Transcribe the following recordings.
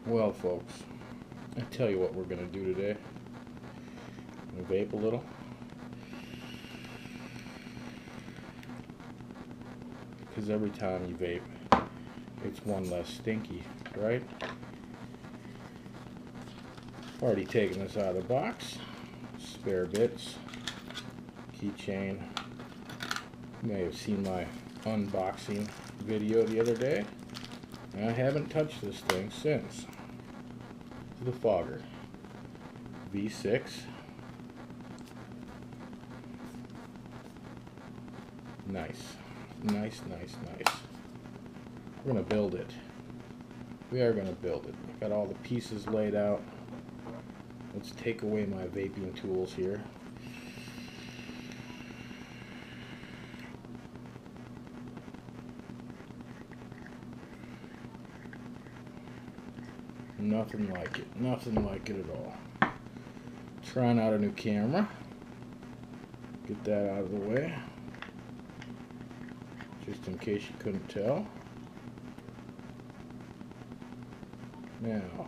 Well, folks, I tell you what we're gonna do today. I'm gonna vape a little. Because every time you vape, it's one less stinky, right? Already taken this out of the box. Spare bits, keychain. You may have seen my unboxing video the other day. And I haven't touched this thing since. The Fogger V6. Nice. Nice. We're gonna build it. We are gonna build it. Got all the pieces laid out. Let's take away my vaping tools here. Nothing like it. Nothing like it at all. Trying out a new camera. Get that out of the way. Just in case you couldn't tell. Now,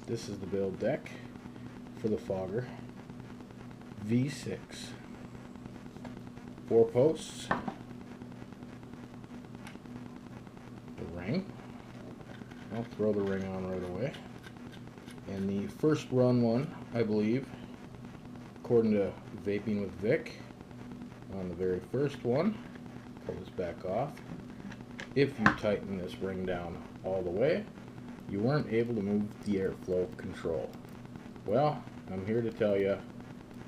this is the build deck for the Fogger V6. 4 posts. The ring. I'll throw the ring on right away. And the first run one, I believe, according to Vaping with Vic, on the very first one, pull this back off. If you tighten this ring down all the way, you weren't able to move the airflow control. Well, I'm here to tell you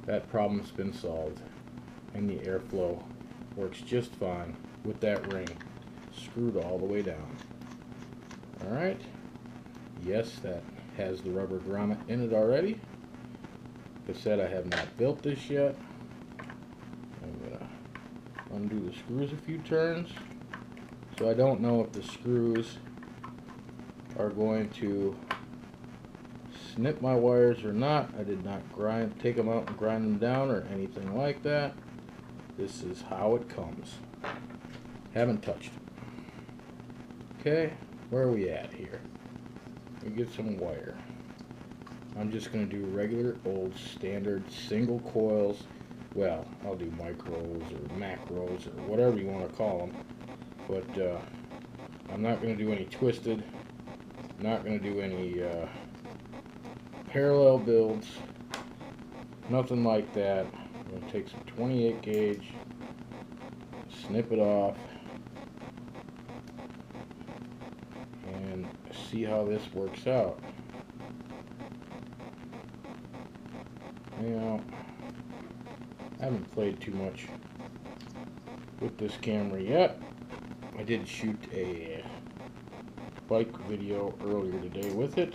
that problem's been solved, and the airflow works just fine with that ring screwed all the way down. Alright, yes, that has the rubber grommet in it already. Like I said, I have not built this yet. I'm going to undo the screws a few turns. So I don't know if the screws are going to snip my wires or not. I did not take them out and grind them down or anything like that. This is how it comes. Haven't touched it. Okay, where are we at here? We get some wire. I'm just going to do regular old standard single coils. Well, I'll do micros or macros or whatever you want to call them. But I'm not going to do any twisted. Not going to do any parallel builds. Nothing like that. I'm going to take some 28 gauge, snip it off, and see how this works out. You know, I haven't played too much with this camera yet. I did shoot a bike video earlier today with it.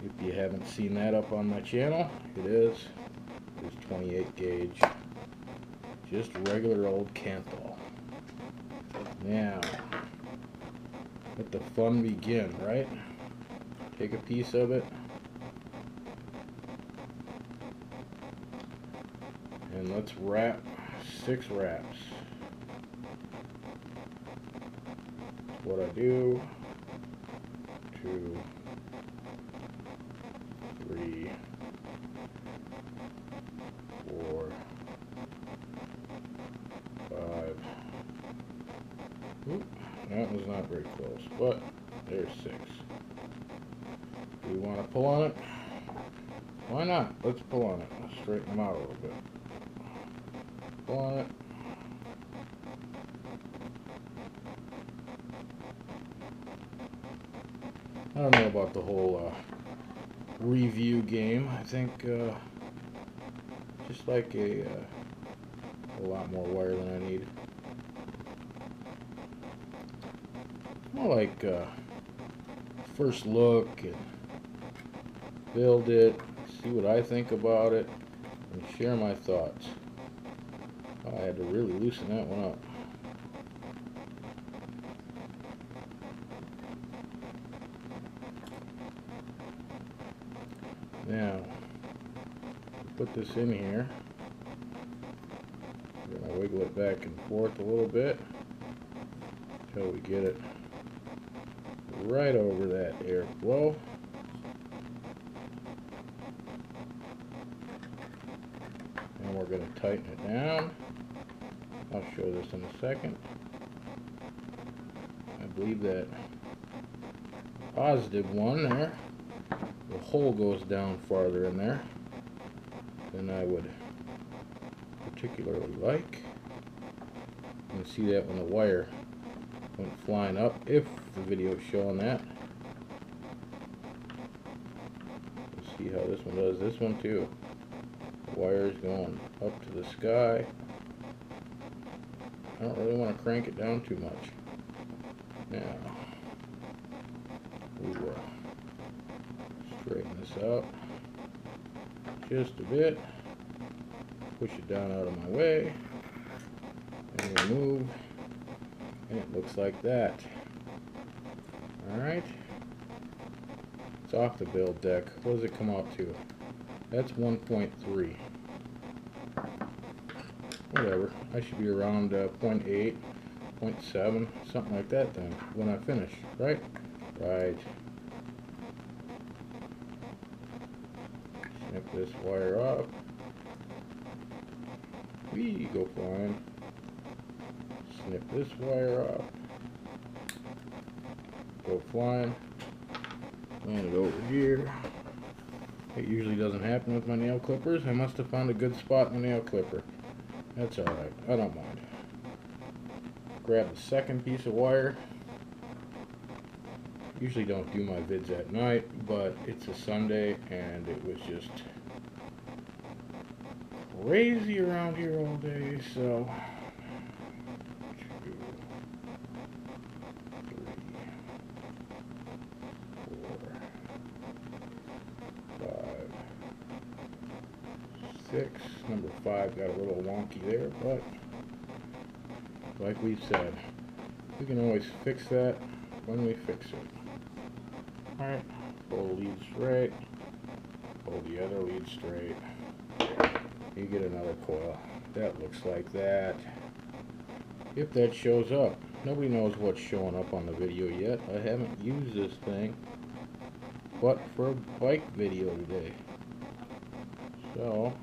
If you haven't seen that up on my channel, it is. It's 28 gauge. Just regular old Kanthal. Now, let the fun begin, right? Take a piece of it. And let's wrap 6 wraps. What I do, 2, 3, 4, 5. Oop, that was not very close, but there's 6. Do we want to pull on it? Why not? Let's pull on it. Let's straighten them out a little bit. Pull on it. I don't know about the whole review game. I think just like a lot more wire than I need. More like first look and build it, see what I think about it, and share my thoughts. I had to really loosen that one up. Now, put this in here. We're going to wiggle it back and forth a little bit until we get it right over that airflow. And we're going to tighten it down. I'll show this in a second. I believe that positive one there, the hole goes down farther in there than I would particularly like. You can see that when the wire went flying up, if the video is showing that. Let's see how this one does. This one too. The wire is going up to the sky. I don't really want to crank it down too much. Now, we will straighten this out just a bit. Push it down out of my way. And remove. And it looks like that. Alright. It's off the build deck. What does it come out to? That's 1.3. Whatever. I should be around 0.8, 0.7, something like that then, when I finish, right? Right. Snip this wire up. We go flying. Snip this wire up. Go flying. Land it over here. It usually doesn't happen with my nail clippers. I must have found a good spot in the nail clipper. That's alright. I don't mind. Grab the second piece of wire. Usually don't do my vids at night, but it's a Sunday and it was just crazy around here all day, so 2, 3, 4, 5, 6. Number 5 got a little wonky there, but like we said, we can always fix that when we fix it. Alright, pull the lead straight, pull the other lead straight. You get another coil. That looks like that. If that shows up. Nobody knows what's showing up on the video yet. I haven't used this thing but for a bike video today. So,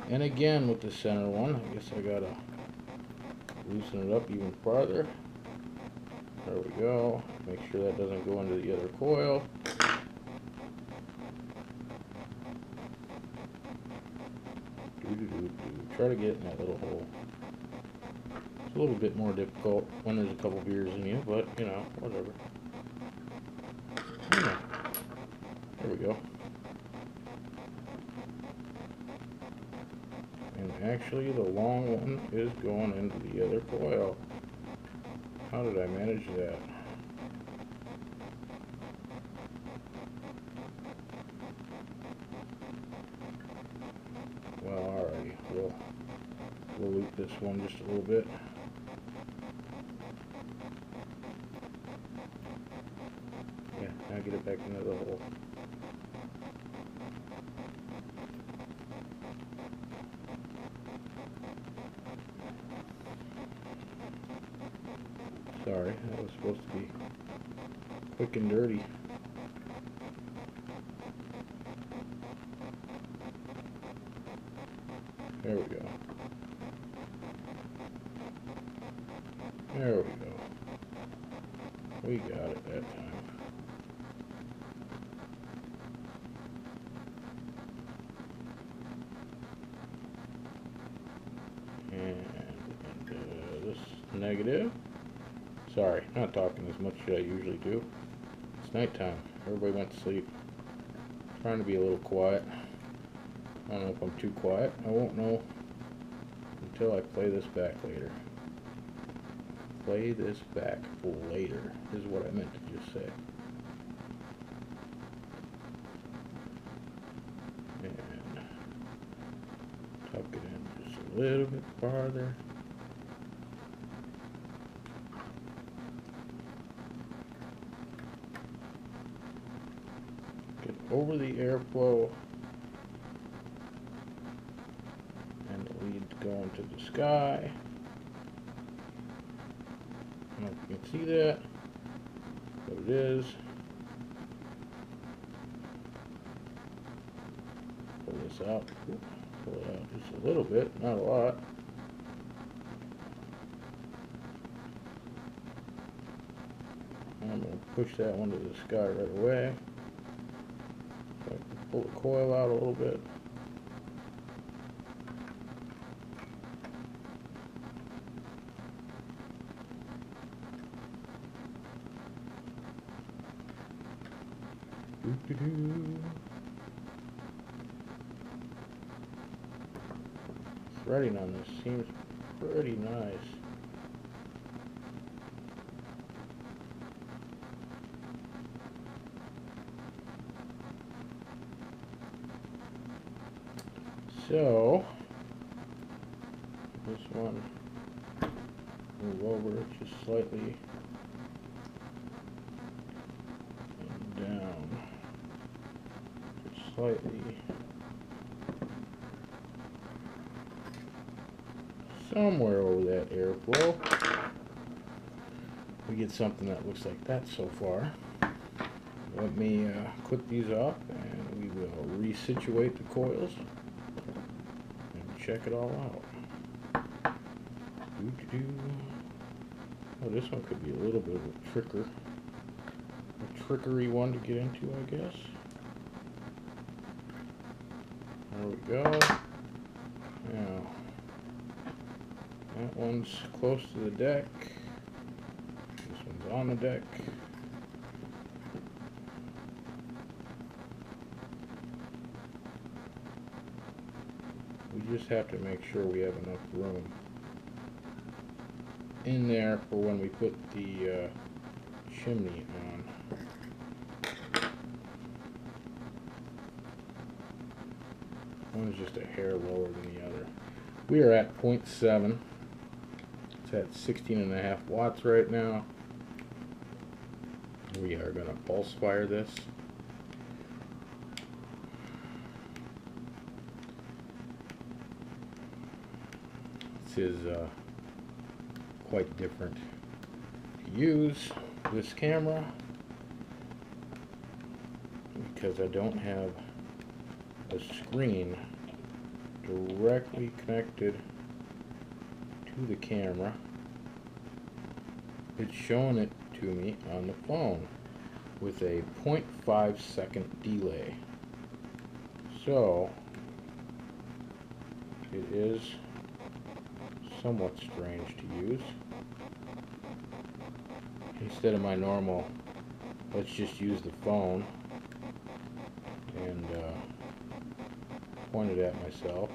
and again with the center one, I guess I gotta loosen it up even farther. There we go. Make sure that doesn't go into the other coil. Try to get in that little hole. It's a little bit more difficult when there's a couple beers in you, but you know, whatever. There we go. And actually the long one is going into the other coil. How did I manage that? Well, alrighty. We'll loop this one just a little bit. Yeah, now get it back into the hole. Sorry, that was supposed to be quick and dirty. There we go. There we go. We got it that time. And this negative. Sorry, not talking as much as I usually do. It's nighttime. Everybody went to sleep. Trying to be a little quiet. I don't know if I'm too quiet. I won't know until I play this back later. Play this back later is what I meant to just say. And tuck it in just a little bit farther. Get over the airflow. And the lead going to the sky. I don't know if you can see that. what it is. Pull this out. Pull it out just a little bit, not a lot. I'm going to push that one to the sky right away. So I can pull the coil out a little bit. Threading on this seems pretty nice. So this one, move over just slightly and down just slightly, somewhere over that airflow. We get something that looks like that so far. Let me clip these off and we will resituate the coils and check it all out. Oh, this one could be a little bit of a trickery one to get into, I guess. There we go. Now, that one's close to the deck. This one's on the deck. We just have to make sure we have enough room in there for when we put the chimney on. One's just a hair lower than the other. We are at 0.7. It's at 16.5 watts right now. We are going to pulse fire this. This is quite different to use this camera because I don't have a screen directly connected to the camera. It's showing it to me on the phone with a 0.5 second delay. So it is somewhat strange to use. Instead of my normal, let's just use the phone and point it at myself.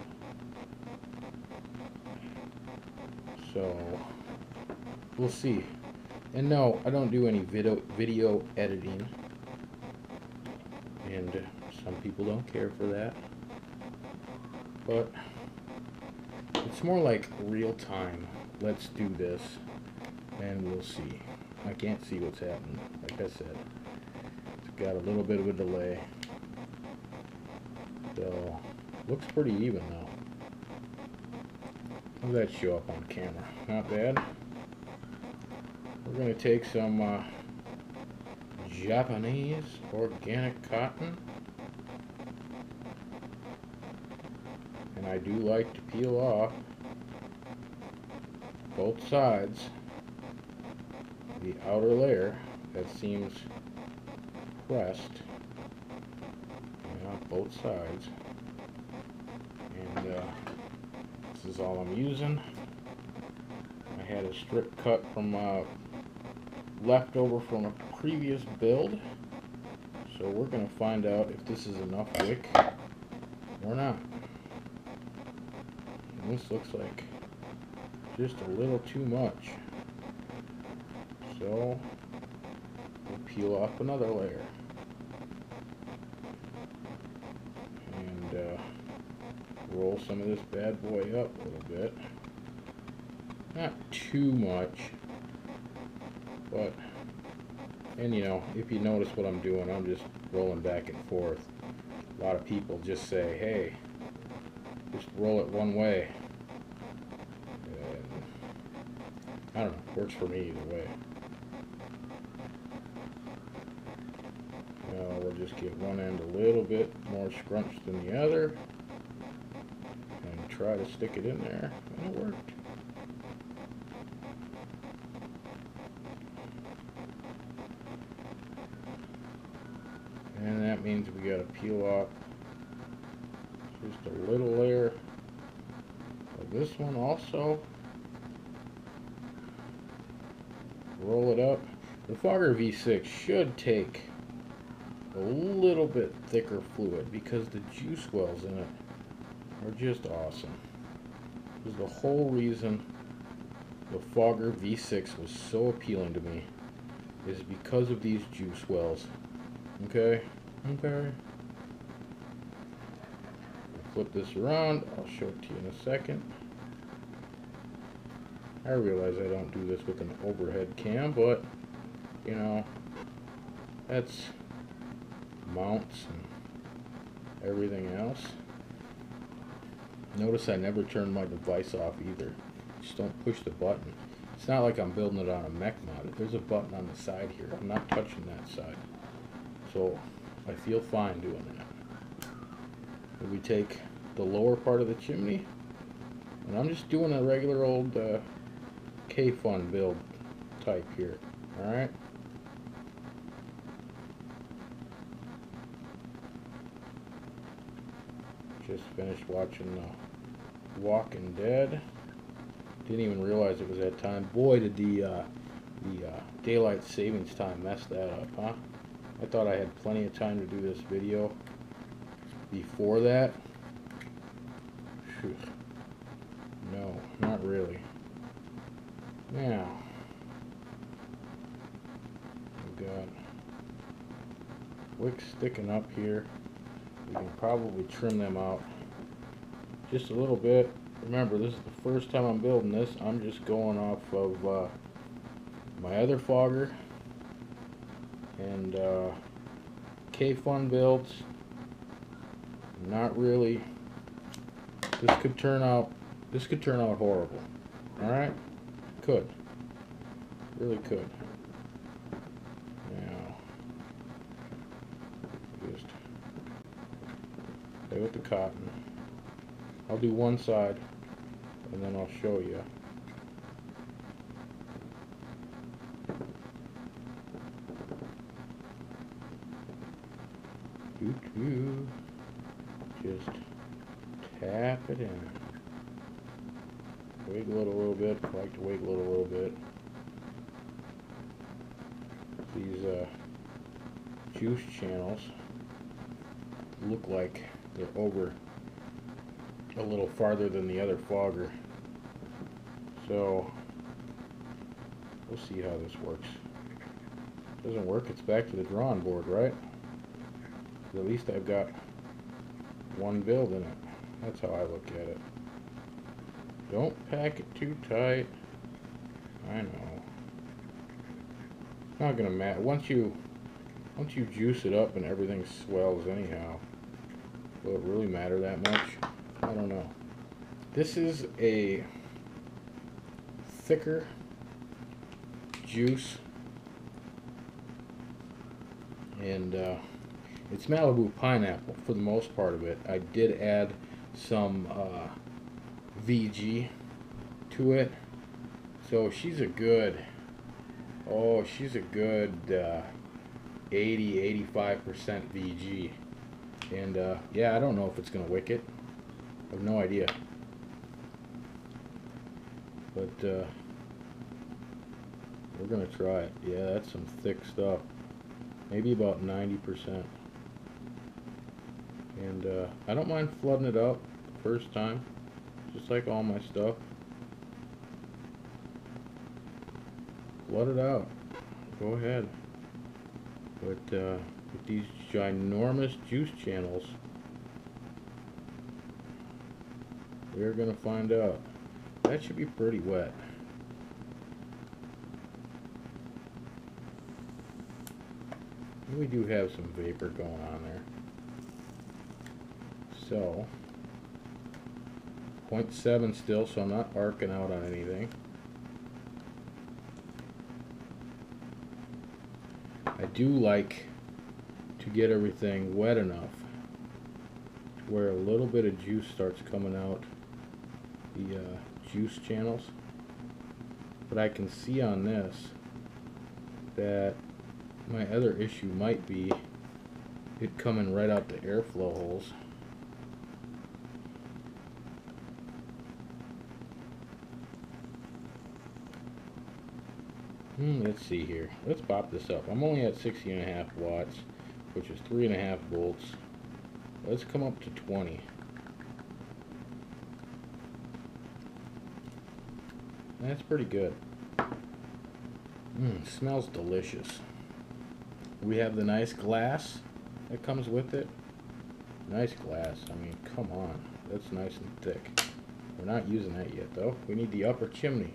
So we'll see. And no, I don't do any video editing, and some people don't care for that, but it's more like real time. Let's do this and we'll see. I can't see what's happening. Like I said, it's got a little bit of a delay. So looks pretty even though. How's that show up on camera? Not bad. We're going to take some Japanese organic cotton. And I do like to peel off both sides, the outer layer that seems pressed, both sides. And this is all I'm using. I had a strip cut from leftover from a previous build, so we're going to find out if this is enough wick or not. And this looks like just a little too much, so we'll peel off another layer and roll some of this bad boy up a little bit. Not too much, but, and you know, if you notice what I'm doing, I'm just rolling back and forth. A lot of people just say, hey, just roll it one way. And I don't know, works for me either way. just get one end a little bit more scrunched than the other and try to stick it in there, and it worked. And that means we got to peel off just a little layer of this one also. Roll it up. The Fogger V6 should take a little bit thicker fluid because the juice wells in it are just awesome. This is the whole reason the Fogger V6 was so appealing to me, is because of these juice wells. Okay? Okay. Flip this around. I'll show it to you in a second. I realize I don't do this with an overhead cam, but, you know, that's mounts and everything else. Notice I never turn my device off either. Just don't push the button. It's not like I'm building it on a mech mod. There's a button on the side here. I'm not touching that side. So I feel fine doing that. We take the lower part of the chimney, and I'm just doing a regular old K-Fun build type here. Alright? Just finished watching Walking Dead. Didn't even realize it was that time. Boy, did the daylight savings time mess that up, huh? I thought I had plenty of time to do this video before that. Phew. No, not really. Now, we've got wicks sticking up here. We can probably trim them out just a little bit. Remember, this is the first time I'm building this. I'm just going off of my other Fogger and K-Fun builds. Not really. This could turn out horrible. Alright? Could. Really could. Now, just play with the cotton. I'll do one side and then I'll show you. Just tap it in. Wiggle it a little bit. I like to wiggle it a little bit. These juice channels look like they're over a little farther than the other Fogger. So we'll see how this works. Doesn't work, it's back to the drawing board, right? At least I've got one build in it. That's how I look at it. Don't pack it too tight. I know. It's not gonna matter. Once you juice it up and everything swells anyhow, will it really matter that much? I don't know. This is a thicker juice, and it's Malibu pineapple for the most part of it. I did add some VG to it, so she's a good 80-85% VG, and yeah, I don't know if it's gonna wick it. I have no idea, but we're gonna try it. Yeah, that's some thick stuff. Maybe about 90%. And I don't mind flooding it up the first time, just like all my stuff. Flood it out. Go ahead. But with these ginormous juice channels, we're gonna find out. That should be pretty wet. We do have some vapor going on there. So 0.7 still, so I'm not arcing out on anything. I do like to get everything wet enough to where a little bit of juice starts coming out the juice channels. But I can see on this that my other issue might be it coming right out the airflow holes. Let's see here. Let's pop this up. I'm only at 60.5 watts, which is 3.5 volts. Let's come up to 20. That's pretty good. Smells delicious. We have the nice glass that comes with it. Nice glass. I mean, come on. That's nice and thick. We're not using that yet, though. We need the upper chimney.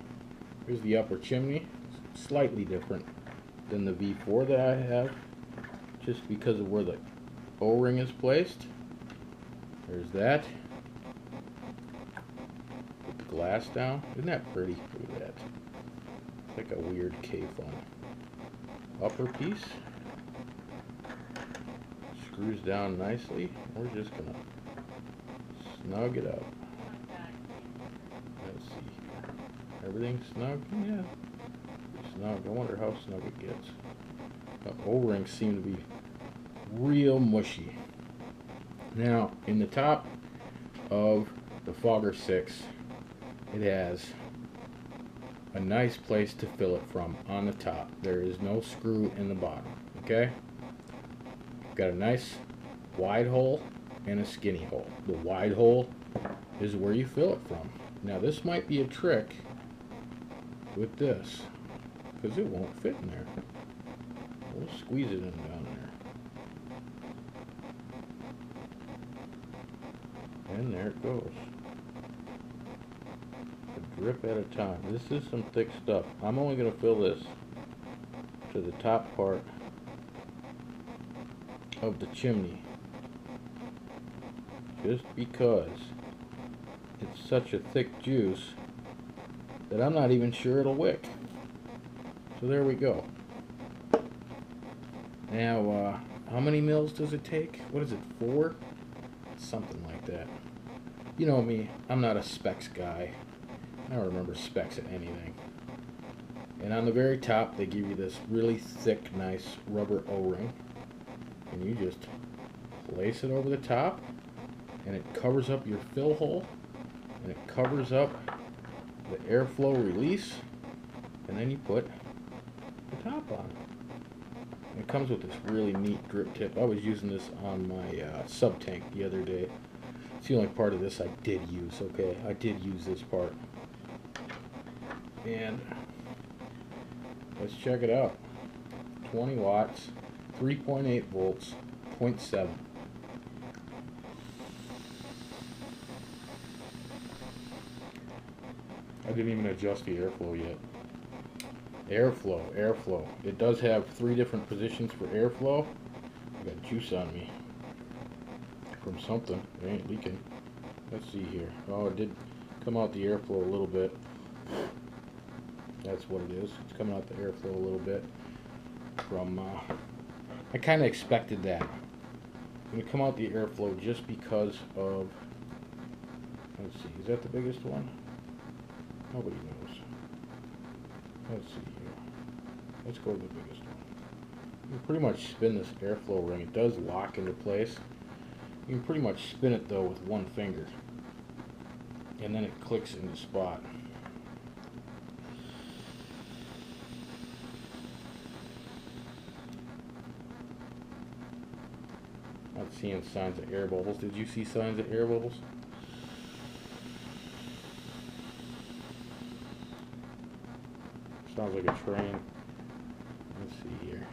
Here's the upper chimney. It's slightly different than the V4 that I have, just because of where the O-ring is placed. There's that. Put the glass down. Isn't that pretty? Look at that. It's like a weird K-fun. Upper piece. Screws down nicely. We're just gonna snug it up. Let's see. Everything snug? Yeah. Snug. I wonder how snug it gets. The O-rings seem to be real mushy. Now, in the top of the Fogger 6, it has a nice place to fill it from on the top. There is no screw in the bottom, okay? Got a nice wide hole and a skinny hole. The wide hole is where you fill it from. Now, this might be a trick with this, because it won't fit in there. We'll squeeze it in down there. And there it goes. A drip at a time. This is some thick stuff. I'm only going to fill this to the top part of the chimney, just because it's such a thick juice that I'm not even sure it'll wick. So there we go. Now, how many mils does it take? What is it, 4? Something like that. You know me, I'm not a specs guy. I don't remember specs of anything. And on the very top, they give you this really thick, nice rubber O-ring. And you just place it over the top, and it covers up your fill hole, and it covers up the airflow release, and then you put the top on. And it comes with this really neat grip tip. I was using this on my sub tank the other day. It's the only part of this I did use, okay? I did use this part. And let's check it out. 20 watts, 3.8 volts, 0.7. I didn't even adjust the airflow yet. Airflow. It does have 3 different positions for airflow. I got juice on me from something. It ain't leaking. Let's see here. Oh, it did come out the airflow a little bit. That's what it is. It's coming out the airflow a little bit from, I kind of expected that. It's going to come out the airflow just because of, let's see, is that the biggest one? Nobody knows. Let's see here. Let's go to the biggest one. You can pretty much spin this airflow ring. It does lock into place. You can pretty much spin it though with one finger. And then it clicks into spot. Not seeing signs of air bubbles. Did you see signs of air bubbles? Sounds like a train. Let's see here.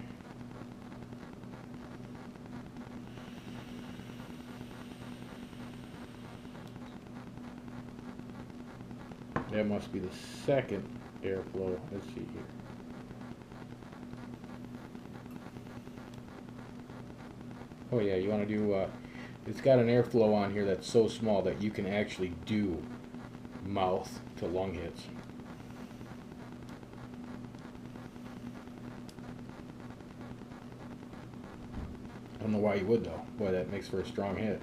That must be the second airflow. Let's see here. Oh yeah, you want to do, it's got an airflow on here that's so small that you can actually do mouth to lung hits. don't know why you would though. Boy, that makes for a strong hit.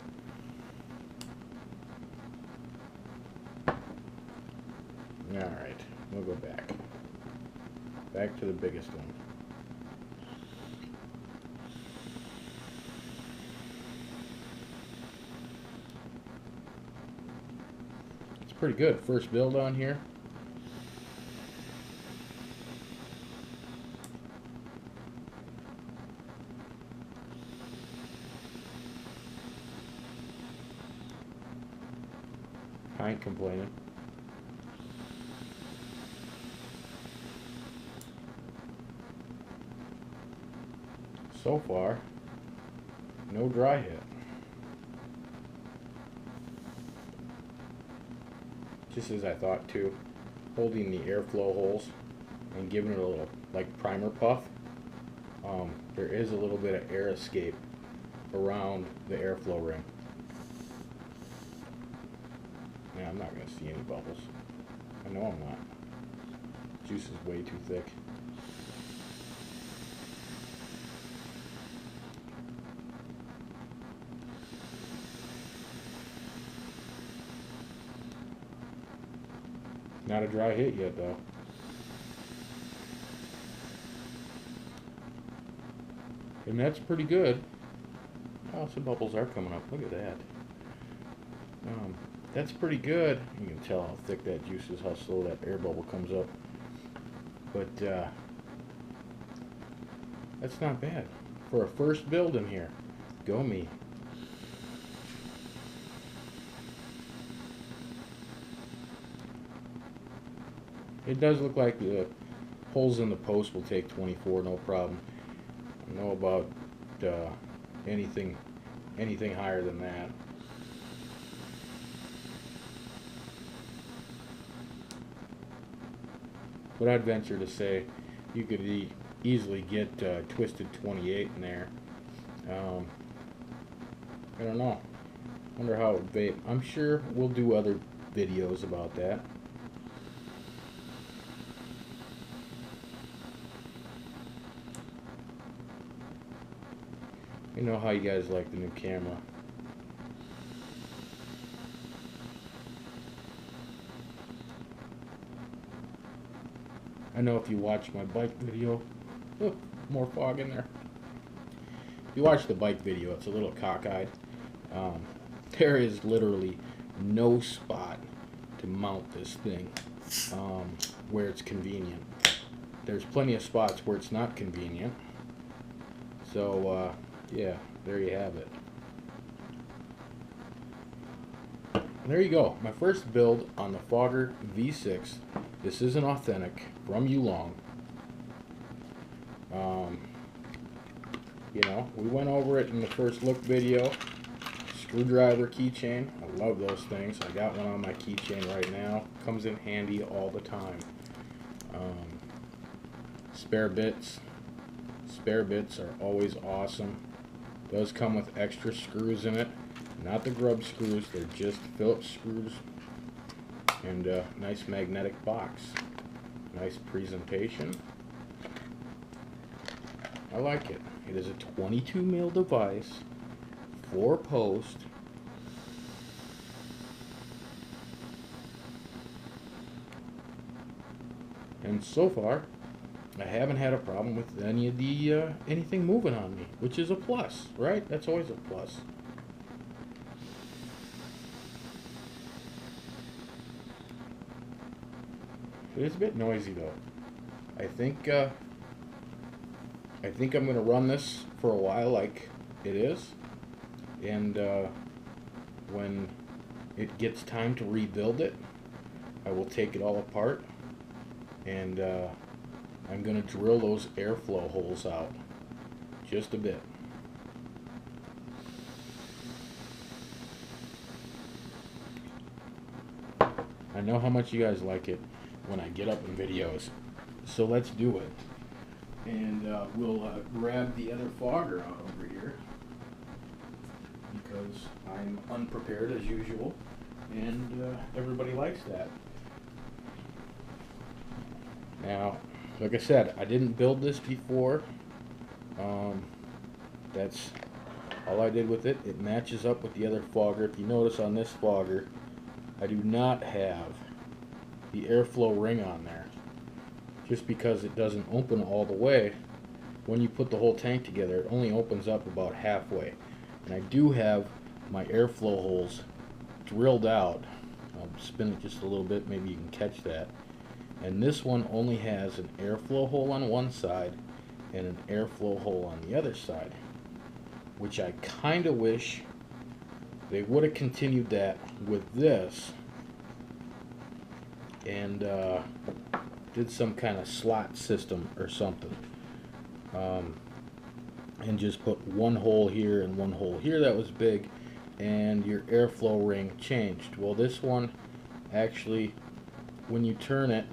Alright, we'll go back. Back to the biggest one. It's pretty good. First build on here. I ain't complaining. So far, no dry hit. Just as I thought too, holding the airflow holes and giving it a little like primer puff, there is a little bit of air escape around the airflow ring. Yeah, I'm not going to see any bubbles. I know I'm not. Juice is way too thick. Not a dry hit yet though. And that's pretty good. Oh, some bubbles are coming up. Look at that. That's pretty good. You can tell how thick that juice is, how slow that air bubble comes up. But that's not bad for a first build in here. Go me. It does look like the holes in the post will take 24, no problem. I don't know about anything higher than that. But I'd venture to say you could easily get Twisted 28 in there. I don't know. Wonder how it would vape. I'm sure we'll do other videos about that. You know how you guys like the new camera. I know if you watch my bike video, oh, more fog in there. If you watch the bike video, it's a little cockeyed. There is literally no spot to mount this thing where it's convenient. There's plenty of spots where it's not convenient. So, yeah, there you have it. There you go. My first build on the Fogger V6. This is an authentic from Yulong. You know, we went over it in the first look video. Screwdriver keychain. I love those things. I got one on my keychain right now. Comes in handy all the time. Spare bits. Spare bits are always awesome. Does come with extra screws in it. Not the grub screws. They're just Phillips screws. And a nice magnetic box. Nice presentation. I like it. It is a 22 mil device, 4 post. And so far, I haven't had a problem with any of the anything moving on me, which is a plus, right? That's always a plus. It's a bit noisy though. I think I'm going to run this for a while like it is, and when it gets time to rebuild it, I will take it all apart, and I'm going to drill those airflow holes out just a bit. I know how much you guys like it when I get up in videos, so let's do it. And we'll grab the other fogger out over here, because I'm unprepared as usual, and everybody likes that. Now, like I said, I didn't build this before. That's All I did with it, it matches up with the other fogger. If you notice on this fogger, I do not have the airflow ring on there, just because it doesn't open all the way. When you put the whole tank together, it only opens up about halfway. And I do have my airflow holes drilled out. I'll spin it just a little bit, maybe you can catch that. And this one only has an airflow hole on one side and an airflow hole on the other side, which I kind of wish they would have continued that with this and did some kind of slot system or something, and just put one hole here and one hole here that was big, and your airflow ring changed. Well, this one actually, when you turn it,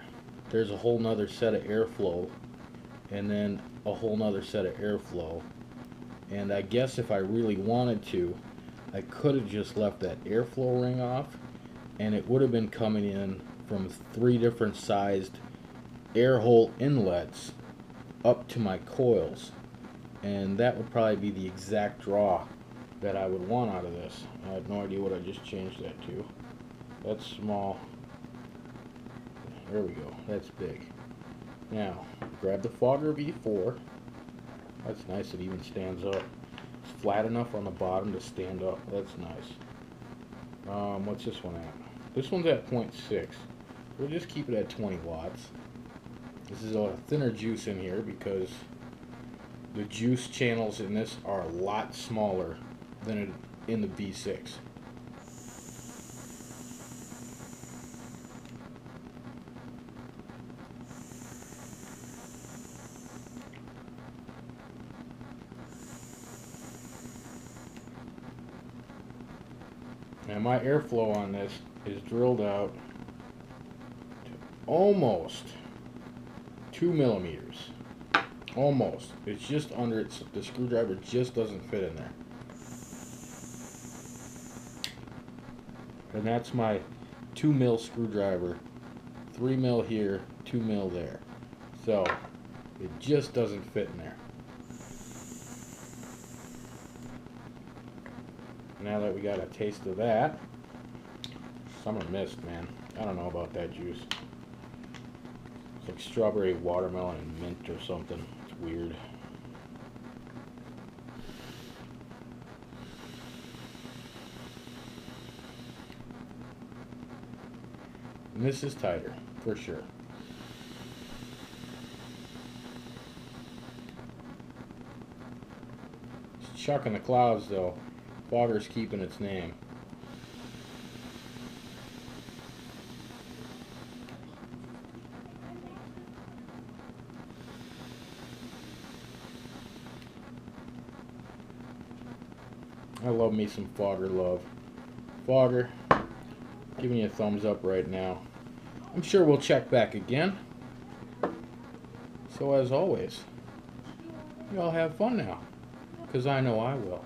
there's a whole nother set of airflow and then a whole nother set of airflow. And I guess if I really wanted to, I could have just left that airflow ring off, and it would have been coming in from 3 different sized air hole inlets up to my coils, and that would probably be the exact draw that I would want out of this. I have no idea what I just changed that to. That's small. There we go. That's big. Now, grab the Fogger V4. That's nice. It even stands up. It's flat enough on the bottom to stand up. That's nice. What's this one at? This one's at 0.6. We'll just keep it at 20 watts. This is a thinner juice in here because the juice channels in this are a lot smaller than in the V6. Now my airflow on this is drilled out to almost 2 millimeters. Almost. It's just under it. The screwdriver just doesn't fit in there. And that's my 2 mil screwdriver. 3 mil here, 2 mil there. So it just doesn't fit in there. Now that we got a taste of that, summer mist, man. I don't know about that juice. It's like strawberry, watermelon, and mint or something. It's weird. And this is tighter, for sure. It's chuck in the clouds, though. Fogger's keeping its name. I love me some Fogger love. Fogger, giving you a thumbs up right now. I'm sure we'll check back again. So as always, y'all have fun now, because I know I will.